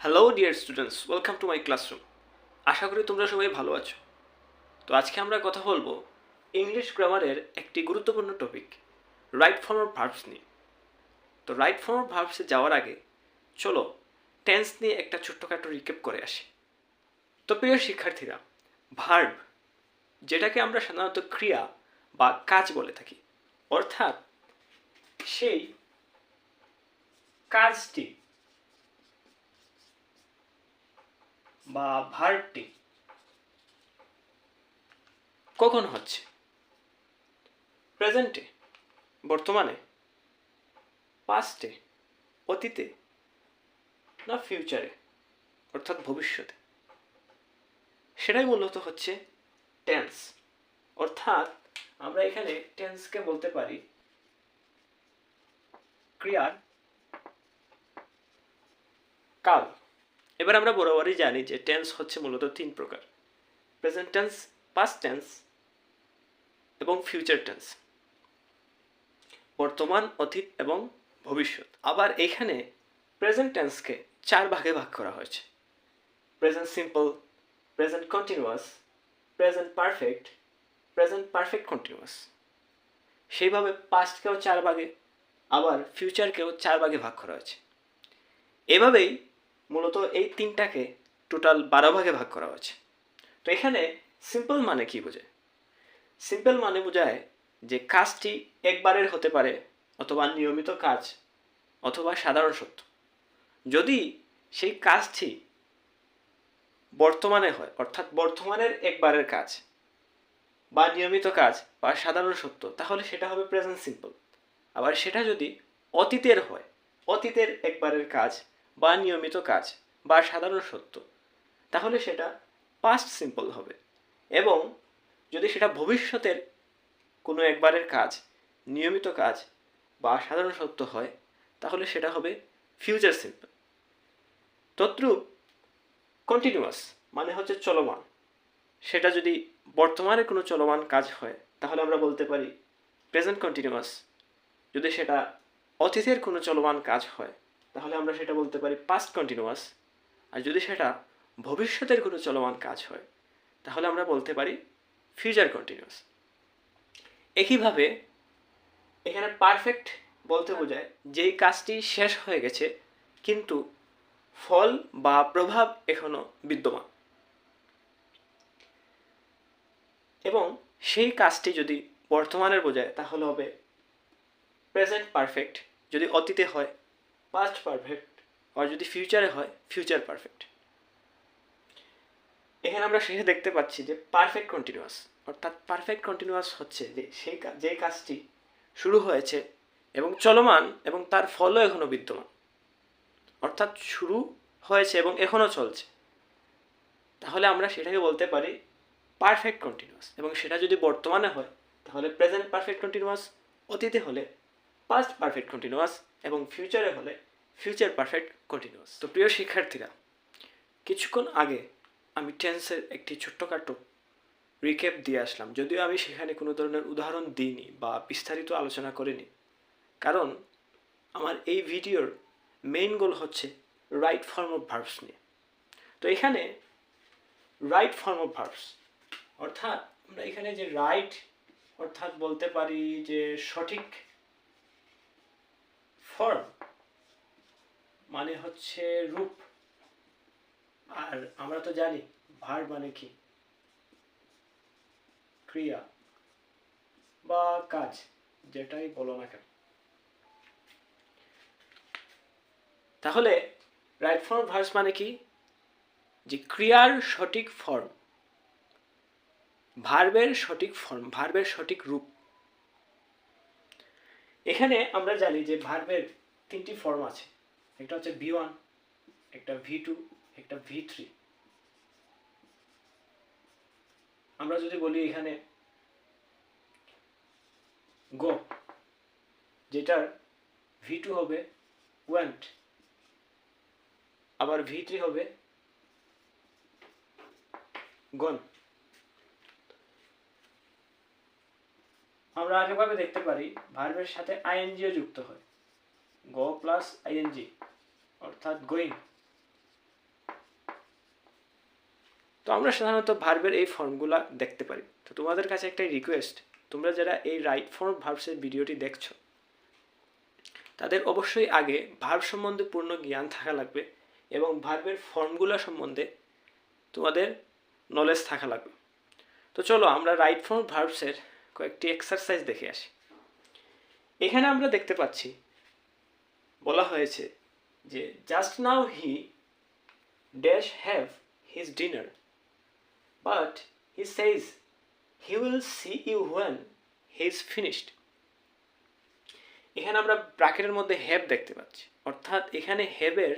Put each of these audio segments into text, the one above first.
Hello dear students, welcome to my classroom. আশা করি তোমরা সবাই ভালো আছো। তো আজকে আমরা কথা বলবো ইংলিশ গ্রামারের একটি গুরুত্বপূর্ণ topic, right form of verbs নিয়ে। তো রাইট ফর্ম অফ ভার্বসে যাওয়ার আগে চলো টেন্স নিয়ে একটা ছোট্টখাটো রিক্যাপ করে আসি। তো প্রিয় শিক্ষার্থীরা, ভার্ব যেটাকে আমরা সাধারণত ক্রিয়া বা কাজ বলে থাকি, অর্থাৎ সেই কাজটি বা ভার্বটি কখন হচ্ছে? প্রেজেন্টে, বর্তমানে, পাস্টে, অতীতে, না ফিউচারে অর্থাৎ ভবিষ্যতে। সেটাই মূলত হচ্ছে টেন্স। অর্থাৎ আমরা এখানে টেন্সকে বলতে পারি ক্রিয়ার কাল। এবার আমরা বরাবরই জানি যে টেন্স হচ্ছে মূলত তিন প্রকার: প্রেজেন্ট টেন্স, পাস্ট টেন্স এবং ফিউচার টেন্স, বর্তমান, অতীত এবং ভবিষ্যৎ। আবার এখানে প্রেজেন্ট টেন্সকে চার ভাগে ভাগ করা হয়েছে: present simple, present continuous, present perfect, present perfect continuous. সেইভাবে পাস্টকেও চার ভাগে, আবার ফিউচারকেও চার ভাগে ভাগ করা হয়েছে। এভাবেই মূলত এই তিনটাকে টোটাল 12 ভাগে ভাগ করা হয়েছে। তো এখানে সিম্পল মানে কি বোঝায়? সিম্পল মানে বোঝায় যে কাজটি একবারের হতে পারে, অথবা নিয়মিত কাজ, অথবা সাধারণ সত্য। যদি সেই কাজটি বর্তমানে হয়, অর্থাৎ বর্তমানের একবারের কাজ বা নিয়মিত কাজ বা সাধারণ সত্য, তাহলে সেটা হবে প্রেজেন্ট সিম্পল। আবার সেটা যদি অতীতের হয়, অতীতের একবারের কাজ বা নিয়মিত কাজ বা সাধারণ সত্য, তাহলে সেটা পাস্ট সিম্পল হবে। এবং যদি সেটা ভবিষ্যতের কোনো একবারের কাজ, নিয়মিত কাজ বা সাধারণ সত্য হয়, তাহলে সেটা হবে ফিউচার সিম্পল। তদ্রূপ কন্টিনিউয়াস মানে হচ্ছে চলমান। সেটা যদি বর্তমানে কোনো চলমান কাজ হয়, তাহলে আমরা বলতে পারি প্রেজেন্ট কন্টিনিউয়াস। যদি সেটা অতীতের কোনো চলমান কাজ হয়, তাহলে আমরা সেটা বলতে পারি পাস্ট কন্টিনিউয়াস। আর যদি সেটা ভবিষ্যতের কোনো চলমান কাজ হয়, তাহলে আমরা বলতে পারি ফিউচার কন্টিনিউয়াস। একইভাবে এখানে পারফেক্ট বলতে বোঝায় যেই কাজটি শেষ হয়ে গেছে কিন্তু ফল বা প্রভাব এখনো বিদ্যমান, এবং সেই কাজটি যদি বর্তমানের বোঝায় তাহলে হবে প্রেজেন্ট পারফেক্ট, যদি অতীতে হয় পাস্ট পারফেক্ট, আর যদি ফিউচারে হয় ফিউচার পারফেক্ট। এখানে আমরা শেষে দেখতে পাচ্ছি যে পারফেক্ট কন্টিনিউয়াস, অর্থাৎ পারফেক্ট কন্টিনিউয়াস হচ্ছে যে যে কাজটি শুরু হয়েছে এবং চলমান এবং তার ফলও এখনো বিদ্যমান, অর্থাৎ শুরু হয়েছে এবং এখনো চলছে, তাহলে আমরা সেটাকে বলতে পারি পারফেক্ট কন্টিনিউয়াস। এবং সেটা যদি বর্তমানে হয় তাহলে প্রেজেন্ট পারফেক্ট কন্টিনিউয়াস, অতীতে হলে পাস্ট পারফেক্ট কন্টিনিউয়াস এবং ফিউচারে হলে ফিউচার পারফেক্ট কন্টিনিউয়াস। তো প্রিয় শিক্ষার্থীরা, কিছুক্ষণ আগে আমি টেন্সের একটি ছোট্টখাটো রিক্যাপ দিয়ে আসলাম, যদিও আমি সেখানে কোনো ধরনের উদাহরণ দিইনি বা বিস্তারিত আলোচনা করিনি, কারণ আমার এই ভিডিওর মেইন গোল হচ্ছে রাইট ফর্ম অফ ভার্বস নিয়ে। তো এখানে রাইট ফর্ম অফ ভার্বস, অর্থাৎ আমরা এখানে যে রাইট অর্থাৎ বলতে পারি যে সঠিক ফর্ম মানে হচ্ছে রূপ। আর আমরা তো জানি ভার্ব মানে কি, ক্রিয়া বা কাজ, যেটাই বলো না কেন। তাহলে রাইট ফর্ম ভার্বস মানে কি? যে ক্রিয়ার সঠিক ফর্ম, ভার্বের সঠিক ফর্ম, ভার্বের সঠিক রূপ। এখানে আমরা জানি যে ভার্বের তিনটি ফর্ম আছে, একটা হচ্ছে V1, একটা V2, একটা V3। আমরা যদি বলি এখানে গো, যেটার V2 হবে ওয়েন্ট, আবার V3 হবে গন। আমরা আগেভাবে দেখতে পারি ভার্বের সাথে আইএনজিও যুক্ত হয়, গো প্লাস আইএনজি অর্থাৎ গোয়িং। তো আমরা সাধারণত ভার্বের এই ফর্মগুলো দেখতে পারি। তো তোমাদের কাছে একটা রিকোয়েস্ট, তোমরা যারা এই রাইট ফর্ম ভার্বসের ভিডিওটি দেখছো তাদের অবশ্যই আগে ভার্ব সম্বন্ধে পূর্ণ জ্ঞান থাকা লাগবে এবং ভার্বের ফর্মগুলো সম্বন্ধে তোমাদের নলেজ থাকা লাগবে। তো চলো আমরা রাইট ফর্ম ভার্বসের কয়েকটি এক্সারসাইজ দেখে আসি। এখানে আমরা দেখতে পাচ্ছি বলা হয়েছে যে just now he dash have his dinner but he says he will see you when he is finished. এখানে আমরা ব্র্যাকেটের মধ্যে হ্যাভ দেখতে পাচ্ছি, অর্থাৎ এখানে হ্যাভের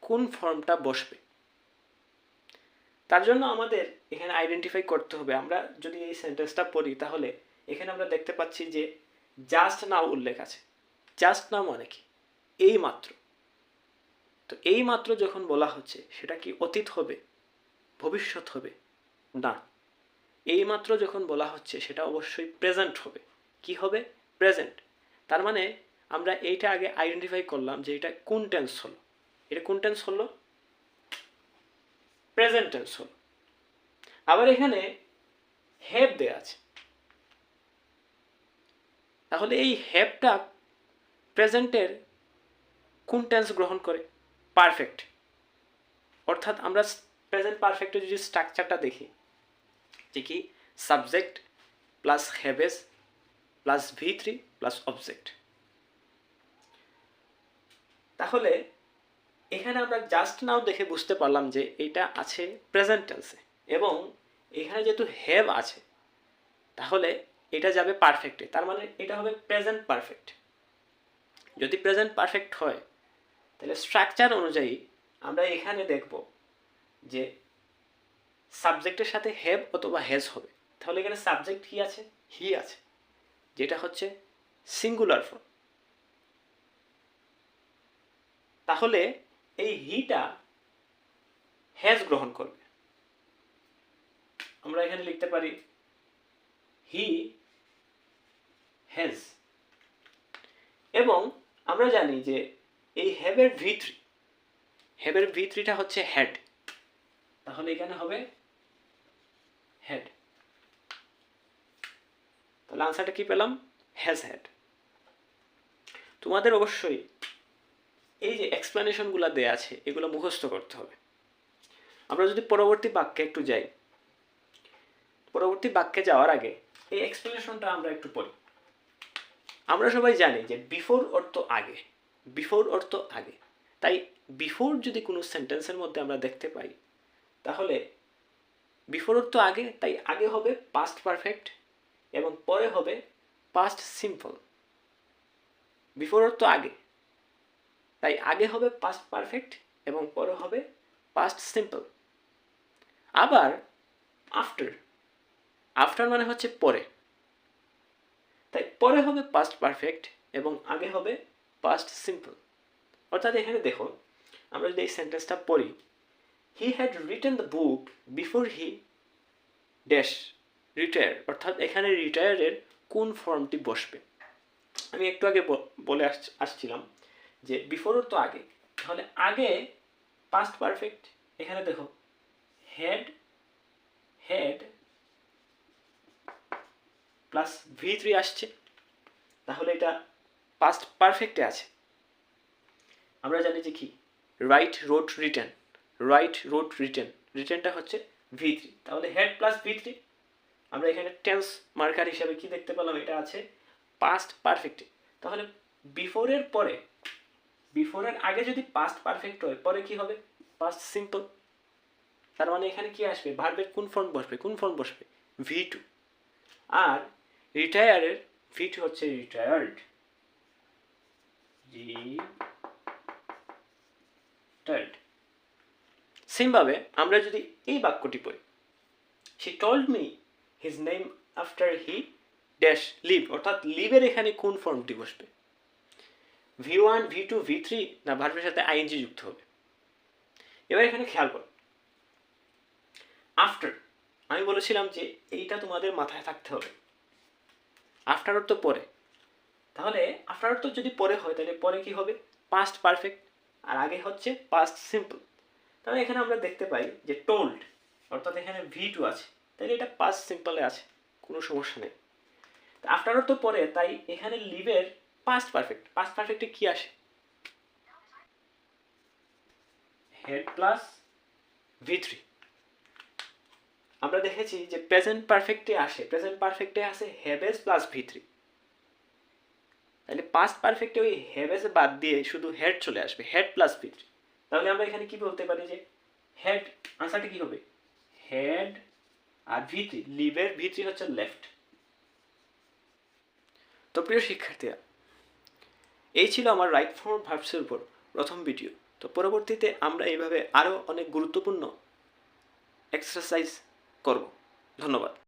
কোন ফর্মটা বসবে তার জন্য আমাদের এখানে আইডেন্টিফাই করতে হবে। আমরা যদি এই সেন্টেন্সটা পড়ি তাহলে এখানে আমরা দেখতে পাচ্ছি যে জাস্ট নাও উল্লেখ আছে। জাস্ট নাও মানে কি? এই মাত্র। তো এই মাত্র যখন বলা হচ্ছে সেটা কি অতীত হবে, ভবিষ্যৎ হবে? না, এই মাত্র যখন বলা হচ্ছে সেটা অবশ্যই প্রেজেন্ট হবে। কি হবে? প্রেজেন্ট। তার মানে আমরা এইটা আগে আইডেন্টিফাই করলাম যে এটা কোন টেন্স হলো। এটা কোন টেন্স হলো? প্রেজেন্ট টেন্স হলো। আবার এখানে হ্যাভ দেয়া আছে, তাহলে এই হ্যাভটা প্রেজেন্টের কোন টেন্স গ্রহণ করে? পারফেক্ট। অর্থাৎ আমরা প্রেজেন্ট পারফেক্টের যদি স্ট্রাকচারটা দেখি যে কি subject plus haves plus V3 plus object. তাহলে এখানে আমরা জাস্ট নাও দেখে বুঝতে পারলাম যে এটা আছে প্রেজেন্ট টেন্সে এবং এখানে যেহেতু হ্যাভ আছে তাহলে এটা যাবে পারফেক্টে। তার মানে এটা হবে প্রেজেন্ট পারফেক্ট। যদি প্রেজেন্ট পারফেক্ট হয় তাহলে স্ট্রাকচার অনুযায়ী আমরা এখানে দেখব যে সাবজেক্টের সাথে হ্যাভ অথবা হ্যাজ হবে। তাহলে এখানে সাবজেক্ট কি আছে? হি আছে, যেটা হচ্ছে সিঙ্গুলার ফর্ম। তাহলে এই হিটা হ্যাজ গ্রহণ করবে। আমরা এখানে লিখতে পারি হি হ্যাজ। এবং আমরা জানি যে এই হ্যাভের V3টা হচ্ছে হ্যাড, তাহলে এখানে হবে হ্যাড। তাহলে আনসারটা কি পেলাম? Has had. তোমাদের অবশ্যই এই যে এক্সপ্লেনেশনগুলো দেয়া আছে এগুলো মুখস্থ করতে হবে। আমরা যদি পরবর্তী বাক্যে একটু যাই, পরবর্তী বাক্যে যাওয়ার আগে এই এক্সপ্লেনেশনটা আমরা একটু পড়ি। আমরা সবাই জানি যে বিফোর অর্থ আগে, বিফোর অর্থ আগে। তাই বিফোর যদি কোনো সেন্টেন্সের মধ্যে আমরা দেখতে পাই তাহলে বিফোর অর্থ আগে, তাই আগে হবে পাস্ট পারফেক্ট এবং পরে হবে পাস্ট সিম্পল। বিফোর অর্থ আগে, তাই আগে হবে পাস্ট পারফেক্ট এবং পরে হবে পাস্ট সিম্পল। আবার আফটার, আফটার মানে হচ্ছে পরে, তাই পরে হবে পাস্ট পারফেক্ট এবং আগে হবে পাস্ট সিম্পল। অর্থাৎ এখানে দেখো আমরা যদি এই সেন্টেন্সটা পড়ি, he had written the book before he dash retire, অর্থাৎ এখানে রিটায়ারের কোন ফর্মটি বসবে? আমি একটু আগে বলে আসছিলাম যে বিফোর তো আগে, তাহলে আগে পাস্ট পারফেক্ট। এখানে দেখো হ্যাড হ্যাড প্লাস V3 আসছে, তাহলে এটা পাস্ট পারফেক্টে আছে। আমরা জানি যে কি write wrote written, write wrote written, রিটেনটা হচ্ছে V3, তাহলে হেড প্লাস V3। আমরা এখানে টেন্স মার্কার হিসেবে কি দেখতে পেলাম? এটা আছে পাস্ট পারফেক্টে। তাহলে বিফোরের পরে, বিফোরের আগে যদি পাস্ট পারফেক্ট হয় পরে কি হবে? Past simple. তার মানে এখানে কি আসবে? ভার্বের কোন ফর্ম বসবে? কোন ফর্ম বসবে? V2। আর রিটায়ারের V2 হচ্ছে রিটায়ার্ড, রিটায়ার্ড। সেমভাবে আমরা যদি এই বাক্যটি পড়ি, she told me his name after he dash live, অর্থাৎ লিভের এখানে কোন ফর্মটি বসবে? V1 V2 V3 না ভার্বের সাথে ING যুক্ত হবে? এবার এখানে খেয়াল করো, আফটার, আমি বলেছিলাম যে এইটা তোমাদের মাথায় থাকতে হবে। আফটার অর্থ পরে, তাহলে আফটার অর্থ যদি পরে হয় তাহলে পরে কি হবে? পাস্ট পারফেক্ট, আর আগে হচ্ছে পাস্ট সিম্পল। তাহলে এখানে আমরা দেখতে পাই যে টোল্ড, অর্থাৎ এখানে V2 আছে, তাহলে এটা পাস্ট সিম্পলে আছে, কোনো সমস্যা নেই। আফটারও তো পরে, তাই এখানে লিভের পাস্ট পারফেক্টে কি আসে? Had plus V3। আমরা দেখেছি যে প্রেজেন্ট পারফেক্টে আসে হ্যাভেস প্লাস V3, তাহলে পাস্ট পারফেক্টে ওই হ্যাভেস বাদ দিয়ে শুধু হেড চলে আসবে, হেড প্লাস V3। তাহলে আমরা এখানে কি বলতে পারি যে হেড, আনসারটা কি হবে? হেড আর V3, লিভের V3 হচ্ছে লেফট। তো প্রিয় শিক্ষার্থীরা, এই ছিল আমার রাইট ফর্ম ভার্বসের উপর প্রথম ভিডিও। তো পরবর্তীতে আমরা এইভাবে আরও অনেক গুরুত্বপূর্ণ এক্সারসাইজ করব। ধন্যবাদ।